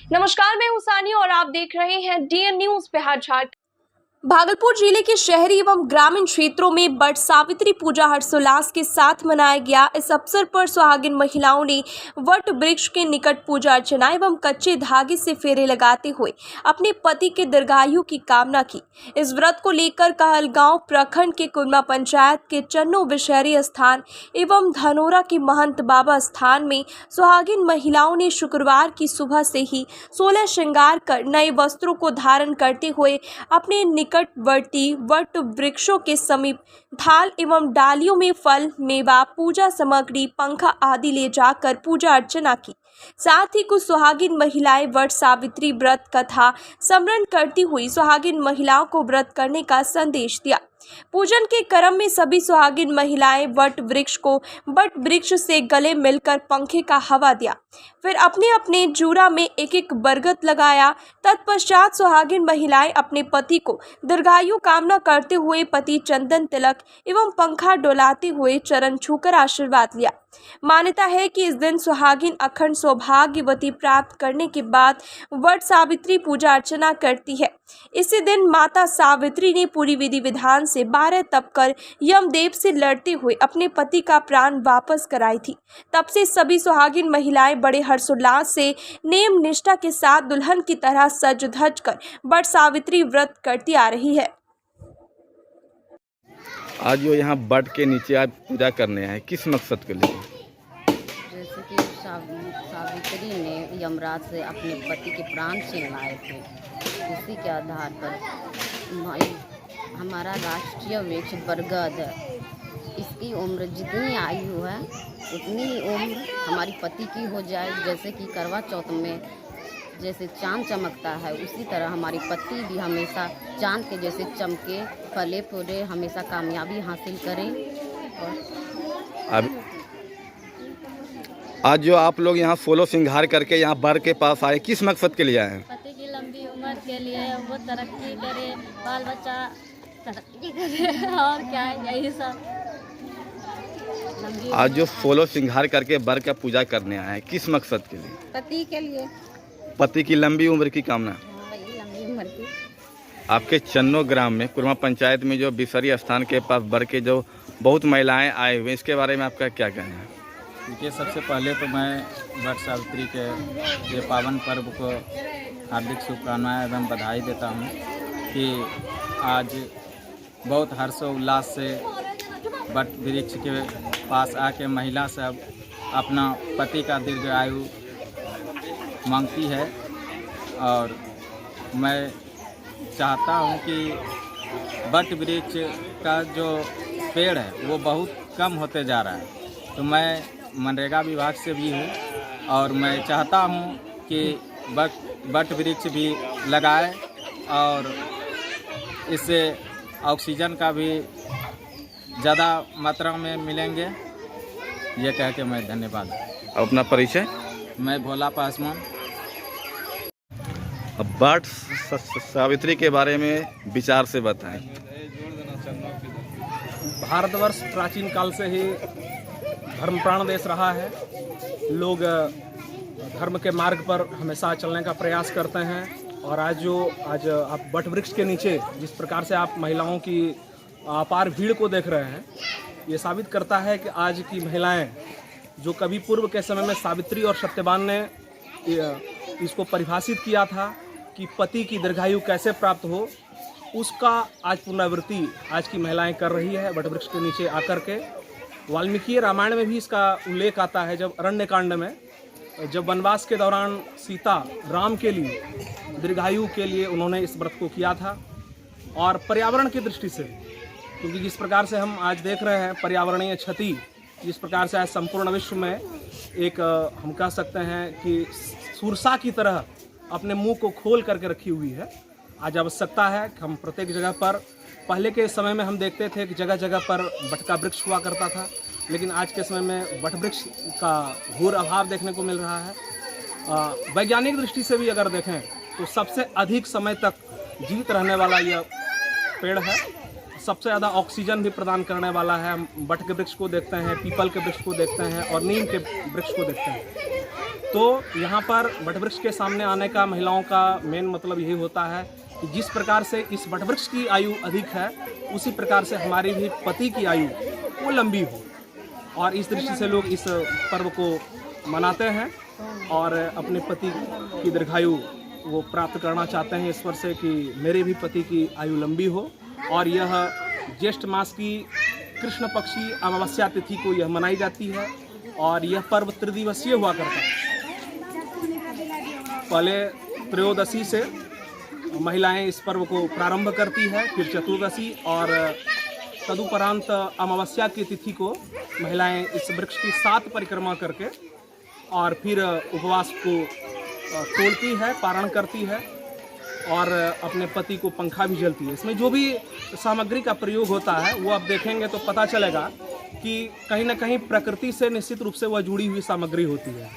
नमस्कार, मैं हूं सानी और आप देख रहे हैं डीएन न्यूज बिहार झारखंड। भागलपुर जिले के शहरी एवं ग्रामीण क्षेत्रों में वट सावित्री पूजा हर्षोल्लास के साथ मनाया गया। इस अवसर पर सुहागिन महिलाओं ने वट वृक्ष के निकट पूजा अर्चना एवं कच्चे धागे से फेरे लगाते हुए अपने पति के दीर्घायु की कामना की। इस व्रत को लेकर कहलगांव प्रखंड के कुरमा पंचायत के चन्नो विषहरी स्थान एवं धनोरा के महंत बाबा स्थान में सुहागिन महिलाओं ने शुक्रवार की सुबह से ही 16 श्रृंगार कर नए वस्त्रों को धारण करते हुए अपने निकटवर्ती वट वृक्षों के समीप थाल एवं डालियों में फल, मेवा, पूजा सामग्री, पंखा आदि ले जाकर पूजा अर्चना की। साथ ही कुछ सुहागिन महिलाएं वट सावित्री व्रत कथा स्मरण करती हुई सुहागिन महिलाओं को व्रत करने का संदेश दिया। पूजन के क्रम में सभी सुहागिन महिलाएं वट वृक्ष से गले मिलकर पंखे का हवा दिया, फिर अपने अपने जूड़ा में एक एक बरगद लगाया। तत्पश्चात सुहागिन महिलाएं अपने पति को दीर्घायु कामना करते हुए पति चंदन तिलक एवं पंखा डोलाते हुए चरण छूकर आशीर्वाद लिया। मान्यता है कि इस दिन सुहागिन अखंड सौभाग्यवती प्राप्त करने के बाद वट सावित्री पूजा अर्चना करती है। इसी दिन माता सावित्री ने पूरी विधि विधान से 12 तप कर यमदेव से लड़ते हुए अपने पति का प्राण वापस कराई थी। तब से सभी सुहागिन महिलाएं बड़े हर्षोल्लास से नेम निष्ठा के साथ दुल्हन की तरह सज धज कर वट सावित्री व्रत करती आ रही है। आज जो यहाँ वट के नीचे आप पूजा करने आए, किस मकसद के लिए? जैसे कि सावित्री ने यमराज से अपने पति के प्राण छीनवाए थे, उसी के आधार पर हमारा राष्ट्रीय वृक्ष बरगद है। इसकी उम्र जितनी आयु है उतनी उम्र हमारी पति की हो जाए। जैसे कि करवा चौथ में जैसे चांद चमकता है, उसी तरह हमारी पति भी हमेशा चांद के जैसे चमके, फले फूले, हमेशा कामयाबी हासिल करें। और अब आज जो आप लोग यहाँ 16 श्रृंगार करके यहाँ वर के पास आए, किस मकसद के लिए आए हैं? पति की लंबी उम्र के लिए, वो तरक्की करे, बाल बच्चा तरक्की करे और क्या है, यही सब। आज जो 16 श्रृंगार करके वर का पूजा करने आए हैं, किस मकसद के लिए? पति के लिए, पति की लंबी उम्र की कामना। वही लंबी उम्र की। आपके चन्नो ग्राम में कुरमा पंचायत में जो विषहरी स्थान के पास वर के जो बहुत महिलाएं आए हुए, इसके बारे में आपका क्या कहना है? देखिए, सबसे पहले तो मैं वट सावित्री के ये पावन पर्व को हार्दिक शुभकामनाएं एवं बधाई देता हूं कि आज बहुत हर्षोल्लास से वट वृक्ष के पास आके महिला सब अपना पति का दीर्घायु मांगती है। और मैं चाहता हूं कि वट वृक्ष का जो पेड़ है वो बहुत कम होते जा रहा है। तो मैं मनरेगा विभाग से भी हूँ और मैं चाहता हूँ कि वट वृक्ष भी लगाए और इससे ऑक्सीजन का भी ज़्यादा मात्रा में मिलेंगे। ये कह के मैं धन्यवाद। अपना परिचय? मैं भोला पासवान। अब वट सावित्री के बारे में विचार से बताएं। भारतवर्ष प्राचीन काल से ही धर्मप्राण देश रहा है। लोग धर्म के मार्ग पर हमेशा चलने का प्रयास करते हैं। और आज आप वट वृक्ष के नीचे जिस प्रकार से आप महिलाओं की अपार भीड़ को देख रहे हैं, ये साबित करता है कि आज की महिलाएं, जो कभी पूर्व के समय में सावित्री और सत्यवान ने इसको परिभाषित किया था कि पति की दीर्घायु कैसे प्राप्त हो, उसका आज पुनरावृत्ति आज की महिलाएं कर रही है वट वृक्ष के नीचे आकर के। वाल्मीकि रामायण में भी इसका उल्लेख आता है, जब अरण्यकांड में जब वनवास के दौरान सीता राम के लिए दीर्घायु के लिए उन्होंने इस व्रत को किया था। और पर्यावरण की दृष्टि से, क्योंकि जिस प्रकार से हम आज देख रहे हैं पर्यावरणीय क्षति, जिस प्रकार से आज संपूर्ण विश्व में एक हम कह सकते हैं कि सुरसा की तरह अपने मुंह को खोल करके रखी हुई है। आज आवश्यकता है कि हम प्रत्येक जगह पर, पहले के समय में हम देखते थे कि जगह जगह पर वट का वृक्ष हुआ करता था, लेकिन आज के समय में वट वृक्ष का घोर अभाव देखने को मिल रहा है। वैज्ञानिक दृष्टि से भी अगर देखें तो सबसे अधिक समय तक जीवित रहने वाला यह पेड़ है। सबसे ज़्यादा ऑक्सीजन भी प्रदान करने वाला है। हम वट के वृक्ष को देखते हैं, पीपल के वृक्ष को देखते हैं और नीम के वृक्ष को देखते हैं। तो यहाँ पर वटवृक्ष के सामने आने का महिलाओं का मेन मतलब यही होता है कि जिस प्रकार से इस वटवृक्ष की आयु अधिक है, उसी प्रकार से हमारी भी पति की आयु वो लंबी हो। और इस दृष्टि से लोग इस पर्व को मनाते हैं और अपने पति की दीर्घायु वो प्राप्त करना चाहते हैं ईश्वर से कि मेरे भी पति की आयु लंबी हो। और यह ज्येष्ठ मास की कृष्ण पक्षी अमावस्या तिथि को यह मनाई जाती है और यह पर्व त्रिदिवसीय हुआ करता है। पहले त्रयोदशी से महिलाएं इस पर्व को प्रारंभ करती है, फिर चतुर्दशी और तदुपरांत अमावस्या की तिथि को महिलाएं इस वृक्ष की 7 परिक्रमा करके और फिर उपवास को तोड़ती है, पारण करती है और अपने पति को पंखा भी जलती है। इसमें जो भी सामग्री का प्रयोग होता है वो आप देखेंगे तो पता चलेगा कि कहीं ना कहीं प्रकृति से निश्चित रूप से वह जुड़ी हुई सामग्री होती है।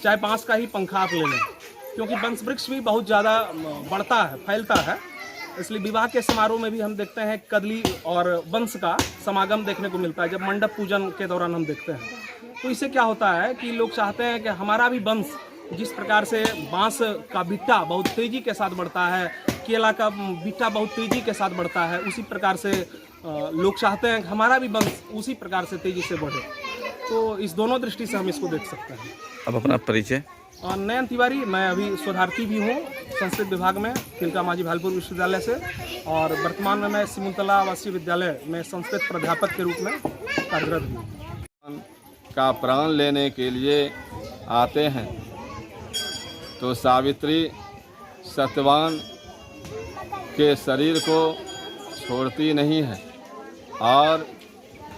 चाहे बांस का ही पंखा आप ले लें, क्योंकि वंश वृक्ष भी बहुत ज़्यादा बढ़ता है, फैलता है। इसलिए विवाह के समारोह में भी हम देखते हैं कदली और वंश का समागम देखने को मिलता है। जब मंडप पूजन के दौरान हम देखते हैं तो इससे क्या होता है कि लोग चाहते हैं कि हमारा भी वंश जिस प्रकार से बांस का बिट्टा बहुत तेज़ी के साथ बढ़ता है, केला का बिट्टा बहुत तेज़ी के साथ बढ़ता है, उसी प्रकार से लोग चाहते हैं कि हमारा भी वंश उसी प्रकार से तेज़ी से बढ़े। तो इस दोनों दृष्टि से हम इसको देख सकते हैं। अब अपना परिचय। नयन तिवारी, मैं अभी शोधार्थी भी हूँ संस्कृत विभाग में तिलका मांझी भागलपुर विश्वविद्यालय से, और वर्तमान में मैं सिमुलतला आवासीय विद्यालय में संस्कृत प्राध्यापक के रूप में कार्यरत हूँ। का प्राण लेने के लिए आते हैं तो सावित्री सत्यवान के शरीर को छोड़ती नहीं है और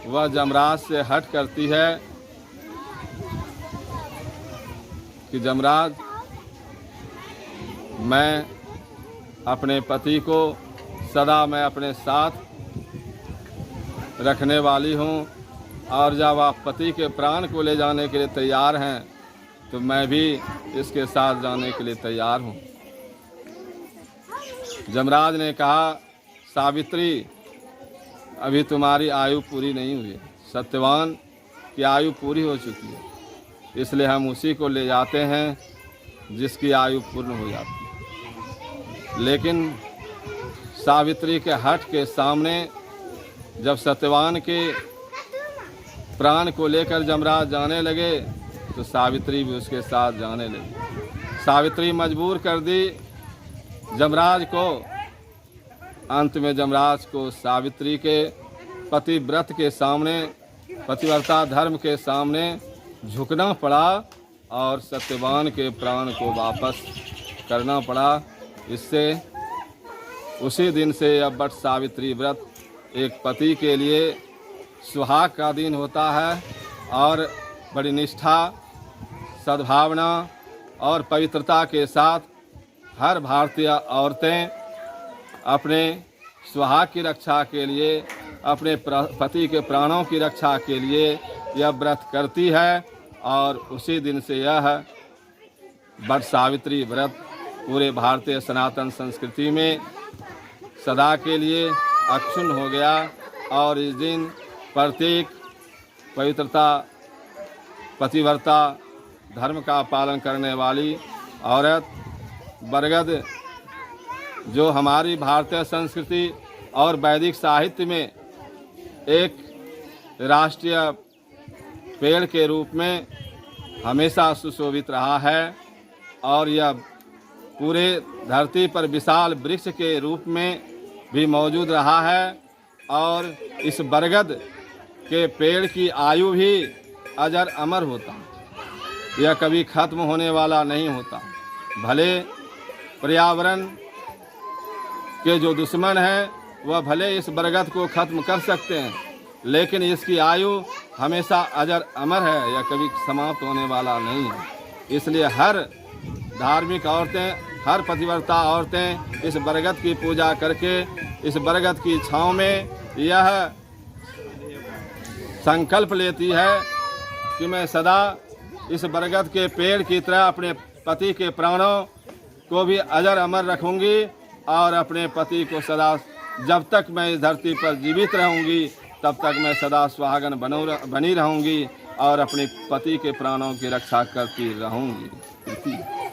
वह जमराज से हट करती है कि जमराज, मैं अपने पति को सदा मैं अपने साथ रखने वाली हूँ और जब आप पति के प्राण को ले जाने के लिए तैयार हैं तो मैं भी इसके साथ जाने के लिए तैयार हूँ। जमराज ने कहा, सावित्री, अभी तुम्हारी आयु पूरी नहीं हुई है, सत्यवान की आयु पूरी हो चुकी है, इसलिए हम उसी को ले जाते हैं जिसकी आयु पूर्ण हो जाती है। लेकिन सावित्री के हट के सामने जब सत्यवान के प्राण को लेकर जमराज जाने लगे तो सावित्री भी उसके साथ जाने लगी। सावित्री मजबूर कर दी जमराज को। अंत में जमराज को सावित्री के पतिव्रत के सामने, पतिव्रता धर्म के सामने झुकना पड़ा और सत्यवान के प्राण को वापस करना पड़ा। इससे उसी दिन से अब वट सावित्री व्रत एक पति के लिए सुहाग का दिन होता है और बड़ी निष्ठा, सद्भावना और पवित्रता के साथ हर भारतीय औरतें अपने सुहाग की रक्षा के लिए, अपने पति के प्राणों की रक्षा के लिए यह व्रत करती है। और उसी दिन से यह वट सावित्री व्रत पूरे भारतीय सनातन संस्कृति में सदा के लिए अक्षुण्ण हो गया। और इस दिन प्रत्येक पवित्रता, पतिव्रता धर्म का पालन करने वाली औरत बरगद, जो हमारी भारतीय संस्कृति और वैदिक साहित्य में एक राष्ट्रीय पेड़ के रूप में हमेशा सुशोभित रहा है और यह पूरे धरती पर विशाल वृक्ष के रूप में भी मौजूद रहा है। और इस बरगद के पेड़ की आयु भी अजर अमर होता है, यह कभी खत्म होने वाला नहीं होता। भले पर्यावरण के जो दुश्मन हैं वह भले इस बरगद को खत्म कर सकते हैं, लेकिन इसकी आयु हमेशा अजर अमर है, यह कभी समाप्त होने वाला नहीं है। इसलिए हर धार्मिक औरतें, हर पतिव्रता औरतें इस बरगद की पूजा करके इस बरगद की छांव में यह संकल्प लेती है कि मैं सदा इस बरगद के पेड़ की तरह अपने पति के प्राणों को भी अजर अमर रखूंगी और अपने पति को सदा, जब तक मैं इस धरती पर जीवित रहूंगी तब तक मैं सदा सुहागन बनी रहूंगी। और अपने पति के प्राणों की रक्षा करती रहूँगी। प्रीति।